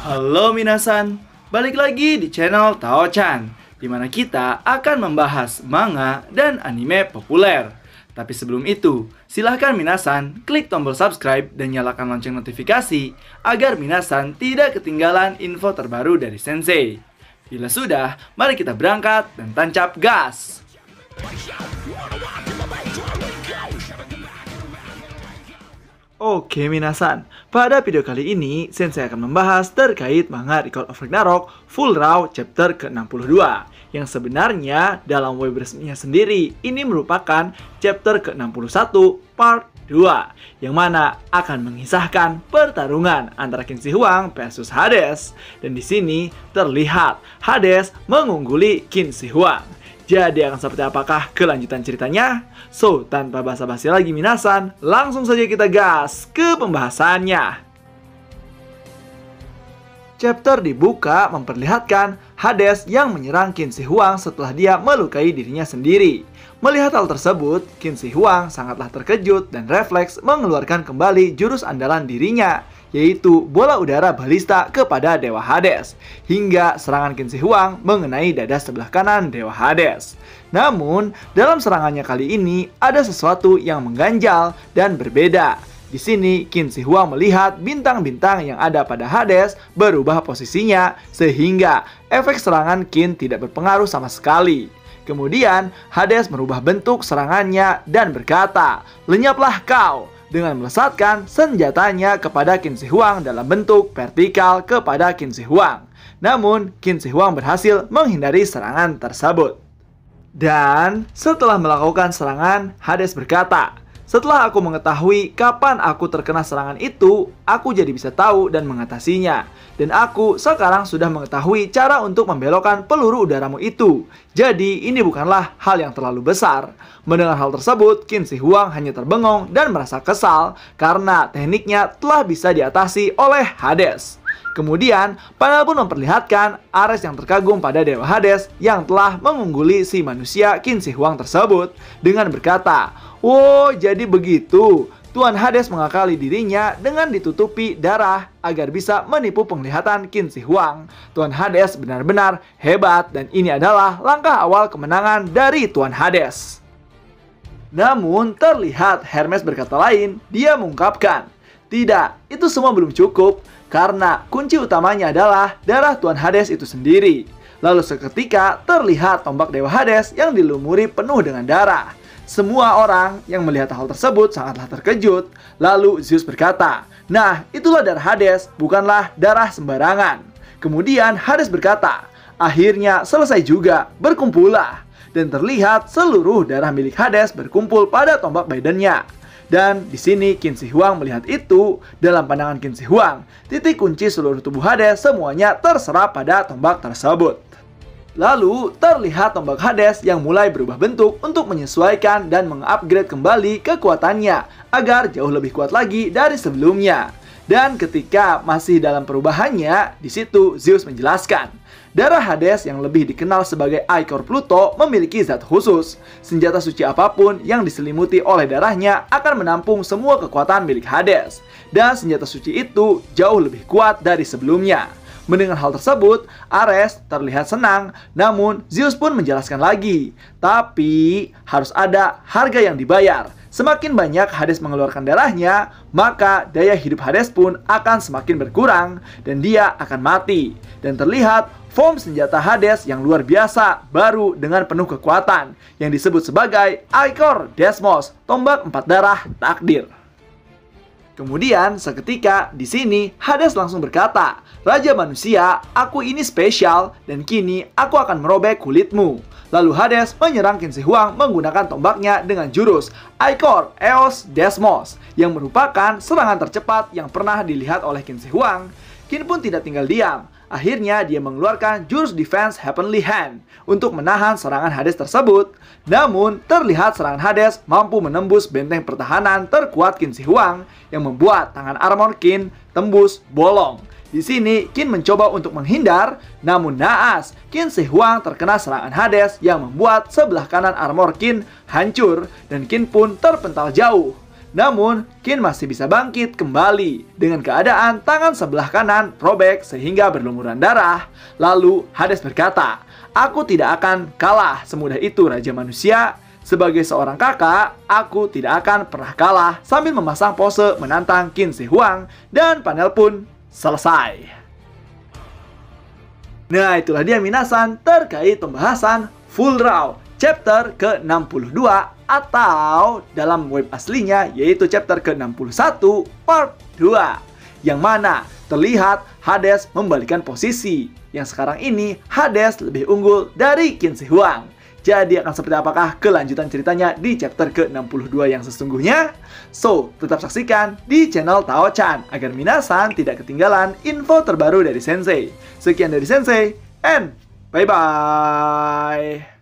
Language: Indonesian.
Halo minasan, balik lagi di channel Tao-chan, di mana kita akan membahas manga dan anime populer. Tapi sebelum itu, silahkan minasan klik tombol subscribe dan nyalakan lonceng notifikasi agar minasan tidak ketinggalan info terbaru dari Sensei. Bila sudah, mari kita berangkat dan tancap gas! Oke minasan, pada video kali ini Sensei akan membahas terkait manga Record of Ragnarok Full Raw chapter ke-62, yang sebenarnya dalam web resminya sendiri ini merupakan chapter ke-61 part 2, yang mana akan mengisahkan pertarungan antara Qin Shi Huang versus Hades, dan di sini terlihat Hades mengungguli Qin Shi Huang. Jadi akan seperti apakah kelanjutan ceritanya? So, tanpa basa-basi lagi minasan, langsung saja kita gas ke pembahasannya. Chapter dibuka memperlihatkan Hades yang menyerang Qin Shi Huang setelah dia melukai dirinya sendiri. Melihat hal tersebut, Qin Shi Huang sangatlah terkejut dan refleks mengeluarkan kembali jurus andalan dirinya, yaitu bola udara balista kepada Dewa Hades, hingga serangan Qin Shi Huang mengenai dada sebelah kanan Dewa Hades. Namun, dalam serangannya kali ini ada sesuatu yang mengganjal dan berbeda. Di sini Qin Shi Huang melihat bintang-bintang yang ada pada Hades berubah posisinya, sehingga efek serangan Qin tidak berpengaruh sama sekali. Kemudian Hades merubah bentuk serangannya dan berkata, "Lenyaplah kau," dengan melesatkan senjatanya kepada Qin Shi Huang dalam bentuk vertikal kepada Qin Shi Huang. Namun, Qin Shi Huang berhasil menghindari serangan tersebut. Dan setelah melakukan serangan, Hades berkata, "Setelah aku mengetahui kapan aku terkena serangan itu, aku jadi bisa tahu dan mengatasinya. Dan aku sekarang sudah mengetahui cara untuk membelokkan peluru udaramu itu. Jadi ini bukanlah hal yang terlalu besar." Mendengar hal tersebut, Qin Shi Huang hanya terbengong dan merasa kesal karena tekniknya telah bisa diatasi oleh Hades. Kemudian, panel pun memperlihatkan Ares yang terkagum pada Dewa Hades yang telah mengungguli si manusia Qin Shi Huang tersebut dengan berkata, "Oh, jadi begitu. Tuan Hades mengakali dirinya dengan ditutupi darah agar bisa menipu penglihatan Qin Shi Huang. Tuan Hades benar-benar hebat dan ini adalah langkah awal kemenangan dari Tuan Hades." Namun, terlihat Hermes berkata lain. Dia mengungkapkan, "Tidak, itu semua belum cukup, karena kunci utamanya adalah darah Tuan Hades itu sendiri." Lalu seketika terlihat tombak Dewa Hades yang dilumuri penuh dengan darah. Semua orang yang melihat hal tersebut sangatlah terkejut. Lalu Zeus berkata, "Nah, itulah darah Hades, bukanlah darah sembarangan." Kemudian Hades berkata, "Akhirnya selesai juga, berkumpullah." Dan terlihat seluruh darah milik Hades berkumpul pada tombak Baidennya. Dan di sini Qin Shi Huang melihat itu. Dalam pandangan Qin Shi Huang, titik kunci seluruh tubuh Hades semuanya terserap pada tombak tersebut. Lalu terlihat tombak Hades yang mulai berubah bentuk untuk menyesuaikan dan mengupgrade kembali kekuatannya agar jauh lebih kuat lagi dari sebelumnya. Dan ketika masih dalam perubahannya, di situ Zeus menjelaskan, darah Hades yang lebih dikenal sebagai Ichor Pluto memiliki zat khusus. Senjata suci apapun yang diselimuti oleh darahnya akan menampung semua kekuatan milik Hades. Dan senjata suci itu jauh lebih kuat dari sebelumnya. Mendengar hal tersebut, Ares terlihat senang, namun Zeus pun menjelaskan lagi, tapi harus ada harga yang dibayar. Semakin banyak Hades mengeluarkan darahnya, maka daya hidup Hades pun akan semakin berkurang dan dia akan mati. Dan terlihat form senjata Hades yang luar biasa baru dengan penuh kekuatan yang disebut sebagai Ichor Desmos, tombak 4 darah takdir. Kemudian seketika di sini Hades langsung berkata, "Raja manusia, aku ini spesial dan kini aku akan merobek kulitmu." Lalu Hades menyerang Qin Shi Huang menggunakan tombaknya dengan jurus Ichor Eos Desmos, yang merupakan serangan tercepat yang pernah dilihat oleh Qin Shi Huang. Qin pun tidak tinggal diam. Akhirnya dia mengeluarkan jurus Defense Heavenly Hand untuk menahan serangan Hades tersebut. Namun terlihat serangan Hades mampu menembus benteng pertahanan terkuat Qin Shi Huang yang membuat tangan armor Qin tembus bolong. Di sini Qin mencoba untuk menghindar, namun naas, Qin Shi Huang terkena serangan Hades yang membuat sebelah kanan armor Qin hancur dan Qin pun terpental jauh. Namun, Qin masih bisa bangkit kembali dengan keadaan tangan sebelah kanan robek sehingga berlumuran darah. Lalu Hades berkata, "Aku tidak akan kalah semudah itu, Raja Manusia. Sebagai seorang kakak, aku tidak akan pernah kalah," sambil memasang pose menantang Qin Shi Huang, dan panel pun selesai. Nah, itulah dia minasan terkait pembahasan Full Raw chapter ke-62 atau dalam web aslinya yaitu chapter ke-61 part 2, yang mana terlihat Hades membalikan posisi. Yang sekarang ini Hades lebih unggul dari Qin Shi Huang. Jadi akan seperti apakah kelanjutan ceritanya di chapter ke-62 yang sesungguhnya? So, tetap saksikan di channel Tao-chan agar minasan tidak ketinggalan info terbaru dari Sensei. Sekian dari Sensei, and bye-bye!